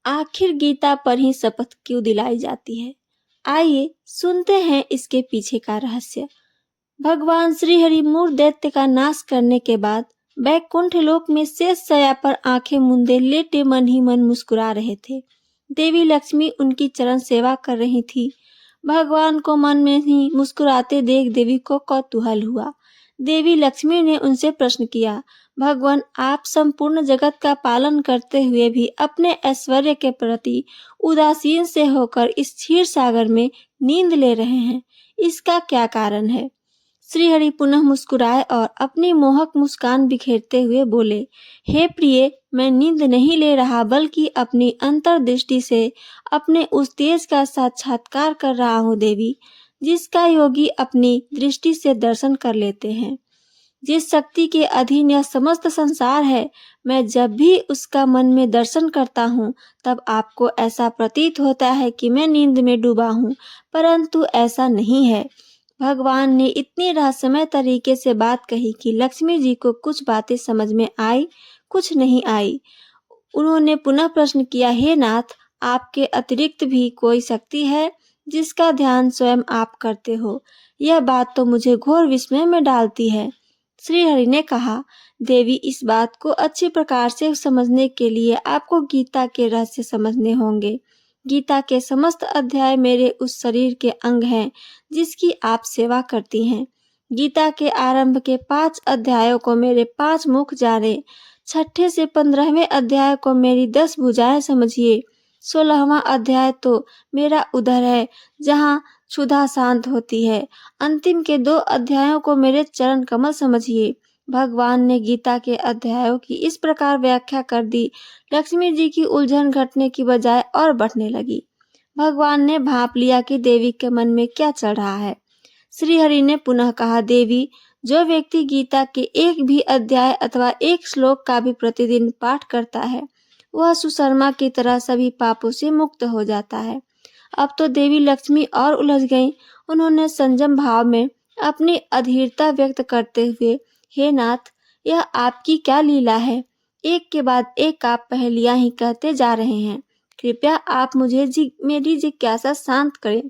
आखिर गीता पर ही शपथ क्यों दिलाई जाती है? आइए सुनते हैं इसके पीछे का रहस्य। भगवान श्री हरि मूर दैत्य का नाश करने के बाद बैकुंठ लोक में शेष शय्या पर आंखें मूंदे लेटे मन ही मन मुस्कुरा रहे थे। देवी लक्ष्मी उनकी चरण सेवा कर रही थी। भगवान को मन में ही मुस्कुराते देख देवी को कौतूहल हुआ। देवी लक्ष्मी ने उनसे प्रश्न किया, भगवान आप संपूर्ण जगत का पालन करते हुए भी अपने ऐश्वर्य के प्रति उदासीन से होकर इस क्षीर सागर में नींद ले रहे हैं, इसका क्या कारण है? श्री हरि पुनः मुस्कुराए और अपनी मोहक मुस्कान बिखेरते हुए बोले, हे प्रिय, मैं नींद नहीं ले रहा बल्कि अपनी अंतर्दृष्टि से अपने उस तेज का साक्षात्कार कर रहा हूँ देवी, जिसका योगी अपनी दृष्टि से दर्शन कर लेते हैं। जिस शक्ति के अधीन यह समस्त संसार है, मैं जब भी उसका मन में दर्शन करता हूँ तब आपको ऐसा प्रतीत होता है कि मैं नींद में डूबा हूँ, परंतु ऐसा नहीं है। भगवान ने इतनी रहस्यमय तरीके से बात कही कि लक्ष्मी जी को कुछ बातें समझ में आई, कुछ नहीं आई। उन्होंने पुनः प्रश्न किया, हे नाथ, आपके अतिरिक्त भी कोई शक्ति है जिसका ध्यान स्वयं आप करते हो? यह बात तो मुझे घोर विस्मय में डालती है। श्री हरि ने कहा, देवी, इस बात को अच्छी प्रकार से समझने के लिए आपको गीता के रहस्य समझने होंगे। गीता के समस्त अध्याय मेरे उस शरीर के अंग हैं जिसकी आप सेवा करती हैं। गीता के आरंभ के 5 अध्यायों को मेरे 5 मुख जाने, 6ठे से 15वें अध्याय को मेरी 10 भुजाएं समझिए, 16वां अध्याय तो मेरा उदर है जहाँ क्षुधा शांत होती है, अंतिम के 2 अध्यायों को मेरे चरण कमल समझिए। भगवान ने गीता के अध्यायों की इस प्रकार व्याख्या कर दी, लक्ष्मी जी की उलझन घटने की बजाय और बढ़ने लगी। भगवान ने भांप लिया कि देवी के मन में क्या चल रहा है। श्री हरि ने पुनः कहा, देवी, जो व्यक्ति गीता के एक भी अध्याय अथवा एक श्लोक का भी प्रतिदिन पाठ करता है, वह सुशर्मा की तरह सभी पापों से मुक्त हो जाता है। अब तो देवी लक्ष्मी और उलझ गईं। उन्होंने संयम भाव में अपनी अधीरता व्यक्त करते हुए, हे नाथ, यह आपकी क्या लीला है? एक के बाद एक आप पहेलियां ही कहते जा रहे हैं। कृपया आप मुझे मेरी जिज्ञासा शांत करें।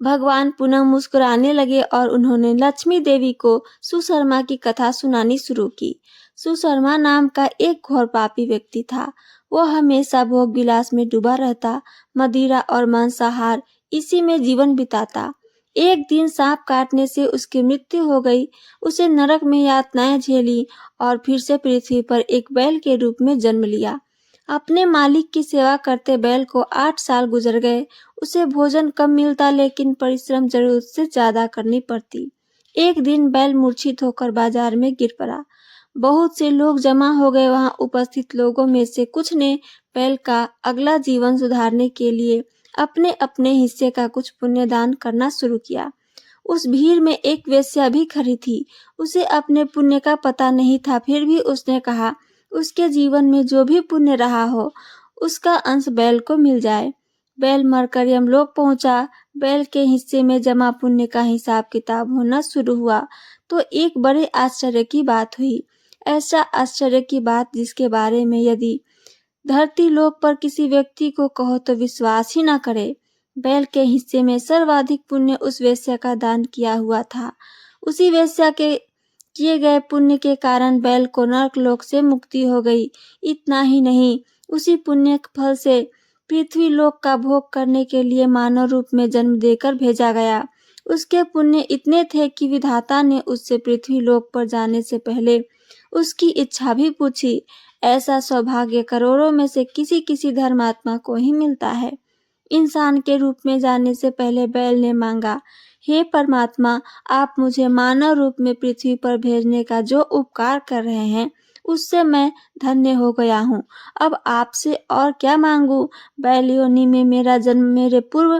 भगवान पुनः मुस्कुराने लगे और उन्होंने लक्ष्मी देवी को सुशर्मा की कथा सुनानी शुरू की। सुशर्मा नाम का एक घोर पापी व्यक्ति था। वह हमेशा भोग विलास में डूबा रहता, मदिरा और मांसाहार इसी में जीवन बिताता। एक दिन सांप काटने से उसकी मृत्यु हो गई। उसे नरक में यातनाएं झेली और फिर से पृथ्वी पर एक बैल के रूप में जन्म लिया। अपने मालिक की सेवा करते बैल को 8 साल गुजर गए। उसे भोजन कम मिलता लेकिन परिश्रम जरूरत से ज्यादा करनी पड़ती। एक दिन बैल मूर्छित होकर बाजार में गिर पड़ा। बहुत से लोग जमा हो गए। वहां उपस्थित लोगों में से कुछ ने बैल का अगला जीवन सुधारने के लिए अपने अपने हिस्से का कुछ पुण्य दान करना शुरू किया। उस भीड़ में एक वेश्या भी खड़ी थी। उसे अपने पुण्य का पता नहीं था, फिर भी उसने कहा उसके जीवन में जो भी पुण्य रहा हो उसका अंश बैल को मिल जाए। बैल मरकर यमलोक पहुंचा। बैल के हिस्से में जमा पुण्य का हिसाब किताब होना शुरू हुआ तो एक बड़े आश्चर्य की बात हुई। ऐसा आश्चर्य की बात जिसके बारे में यदि धरती लोक पर किसी व्यक्ति को कहो तो विश्वास ही न करे। बैल के हिस्से में सर्वाधिक पुण्य उस वेश्या का दान किया हुआ था। उसी वेश्या के किए गए पुण्य के कारण बैल को नरक लोक से मुक्ति हो गई। इतना ही नहीं, उसी पुण्य फल से पृथ्वी लोक का भोग करने के लिए मानव रूप में जन्म देकर भेजा गया। उसके पुण्य इतने थे कि विधाता ने उससे पृथ्वी लोक पर जाने से पहले उसकी इच्छा भी पूछी। ऐसा सौभाग्य करोड़ों में से किसी किसी धर्मात्मा को ही मिलता है। इंसान के रूप में जाने से पहले बैल ने मांगा, हे परमात्मा, आप मुझे मानव रूप में पृथ्वी पर भेजने का जो उपकार कर रहे हैं उससे मैं धन्य हो गया हूँ। अब आपसे और क्या मांगू? बैल योनि में मेरा जन्म मेरे पूर्व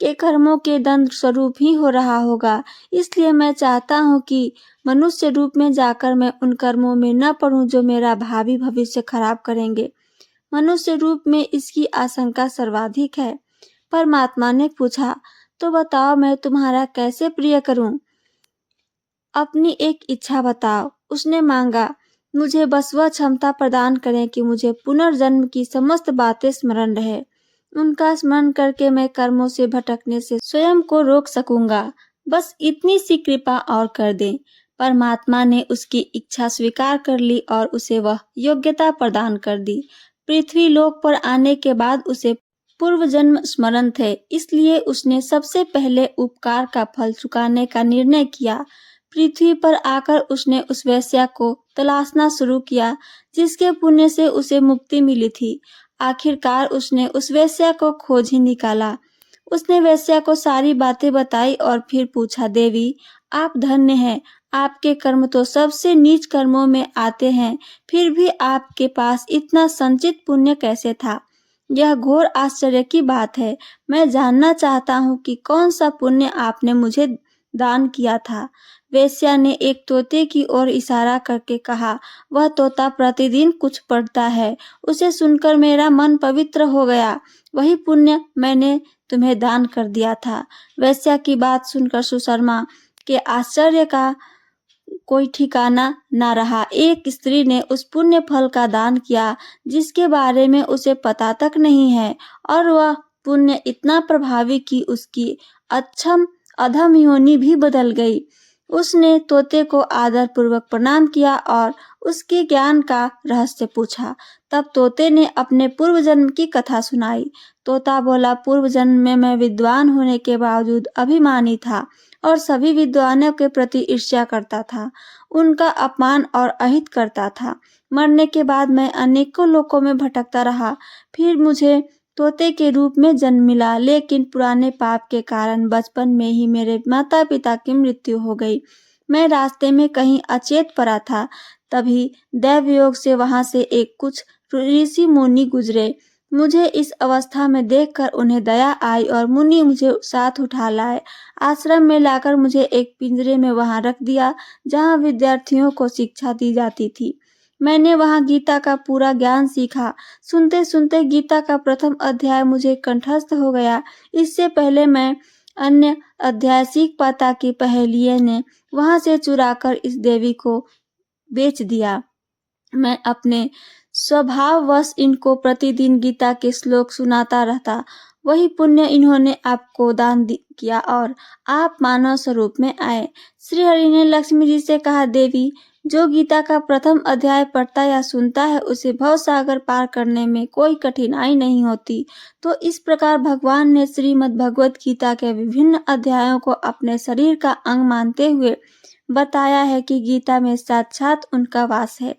के कर्मों के दंड स्वरूप ही हो रहा होगा, इसलिए मैं चाहता हूँ कि मनुष्य रूप में जाकर मैं उन कर्मों में न पड़ूं जो मेरा भावी भविष्य खराब करेंगे। मनुष्य रूप में इसकी आशंका सर्वाधिक है। परमात्मा ने पूछा, तो बताओ मैं तुम्हारा कैसे प्रिय करूं? अपनी एक इच्छा बताओ। उसने मांगा, मुझे बस वह क्षमता प्रदान करें कि मुझे पुनर्जन्म की समस्त बातें स्मरण रहे। उनका स्मरण करके मैं कर्मों से भटकने से स्वयं को रोक सकूंगा। बस इतनी सी कृपा और कर दें। परमात्मा ने उसकी इच्छा स्वीकार कर ली और उसे वह योग्यता प्रदान कर दी। पृथ्वी लोक पर आने के बाद उसे पूर्व जन्म स्मरण थे, इसलिए उसने सबसे पहले उपकार का फल चुकाने का निर्णय किया। पृथ्वी पर आकर उसने उस वेश्या को तलाशना शुरू किया जिसके पुण्य से उसे मुक्ति मिली थी। आखिरकार उसने उस वेश्या को खोज ही निकाला। उसने वेश्या को सारी बातें बताई और फिर पूछा, देवी आप धन्य हैं, आपके कर्म तो सबसे नीच कर्मों में आते हैं, फिर भी आपके पास इतना संचित पुण्य कैसे था? यह घोर आश्चर्य की बात है। मैं जानना चाहता हूँ कि कौन सा पुण्य आपने मुझे दान किया था। वेश्या ने एक तोते की ओर इशारा करके कहा, वह तोता प्रतिदिन कुछ पढ़ता है। उसे सुनकर मेरा मन पवित्र हो गया। वही पुण्य मैंने तुम्हें दान कर दिया था। वेश्या की बात सुनकर सुशर्मा के आश्चर्य का कोई ठिकाना न रहा। एक स्त्री ने उस पुण्य फल का दान किया जिसके बारे में उसे पता तक नहीं है, और वह पुण्य इतना प्रभावी कि उसकी अक्षम अधम योनि भी बदल गई। उसने तोते को आदर पूर्वक प्रणाम किया और उसके ज्ञान का रहस्य पूछा। तब तोते ने अपने पूर्व जन्म की कथा सुनाई। तोता बोला, पूर्व जन्म में मैं विद्वान होने के बावजूद अभिमानी था और सभी विद्वानों के प्रति ईर्ष्या करता था, उनका अपमान और अहित करता था। मरने के बाद मैं अनेकों लोकों में भटकता रहा। फिर मुझे तोते के रूप में जन्म मिला, लेकिन पुराने पाप के कारण बचपन में ही मेरे माता पिता की मृत्यु हो गई। मैं रास्ते में कहीं अचेत पड़ा था, तभी दैव योग से वहां से एक कुछ ऋषि मुनि गुजरे। मुझे इस अवस्था में देखकर उन्हें दया आई और मुनि मुझे साथ उठा लाए। आश्रम में लाकर मुझे एक पिंजरे में वहां रख दिया जहां विद्यार्थियों को शिक्षा दी जाती थी। मैंने वहां गीता का पूरा ज्ञान सीखा। सुनते सुनते गीता का प्रथम अध्याय मुझे कंठस्थ हो गया। इससे पहले मैं अन्य अध्याय सीख पाता कि पहेलिये ने वहां से चुराकर इस देवी को बेच दिया। मैं अपने स्वभाववश इनको प्रतिदिन गीता के श्लोक सुनाता रहता। वही पुण्य इन्होंने आपको दान किया और आप मानव स्वरूप में आए। श्री हरि ने लक्ष्मी जी से कहा, देवी जो गीता का प्रथम अध्याय पढ़ता या सुनता है उसे भव सागर पार करने में कोई कठिनाई नहीं होती। तो इस प्रकार भगवान ने श्रीमद् भगवत गीता के विभिन्न अध्यायों को अपने शरीर का अंग मानते हुए बताया है कि गीता में साक्षात उनका वास है।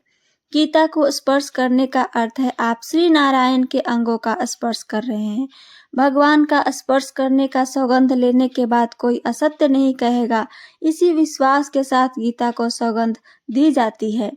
गीता को स्पर्श करने का अर्थ है आप श्री नारायण के अंगों का स्पर्श कर रहे हैं। भगवान का स्पर्श करने का सौगंध लेने के बाद कोई असत्य नहीं कहेगा। इसी विश्वास के साथ गीता को सौगंध दी जाती है।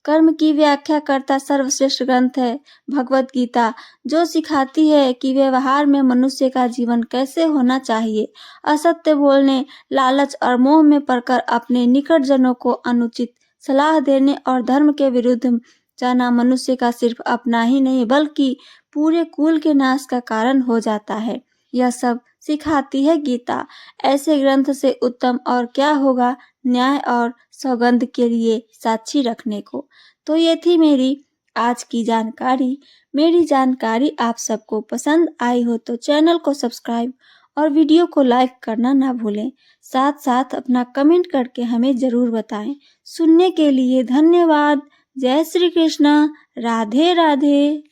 कर्म की व्याख्या करता सर्वश्रेष्ठ ग्रंथ है भगवत गीता, जो सिखाती है कि व्यवहार में मनुष्य का जीवन कैसे होना चाहिए। असत्य बोलने, लालच और मोह में पड़कर अपने निकटजनों को अनुचित सलाह देने और धर्म के विरुद्ध जाना मनुष्य का सिर्फ अपना ही नहीं बल्कि पूरे कुल के नाश का कारण हो जाता है। यह सब सिखाती है गीता। ऐसे ग्रंथ से उत्तम और क्या होगा न्याय और सौगंध के लिए साक्षी रखने को। तो ये थी मेरी आज की जानकारी। मेरी जानकारी आप सबको पसंद आई हो तो चैनल को सब्सक्राइब और वीडियो को लाइक करना ना भूलें। साथ साथ अपना कमेंट करके हमें जरूर बताएं। सुनने के लिए धन्यवाद। जय श्री कृष्णा। राधे राधे।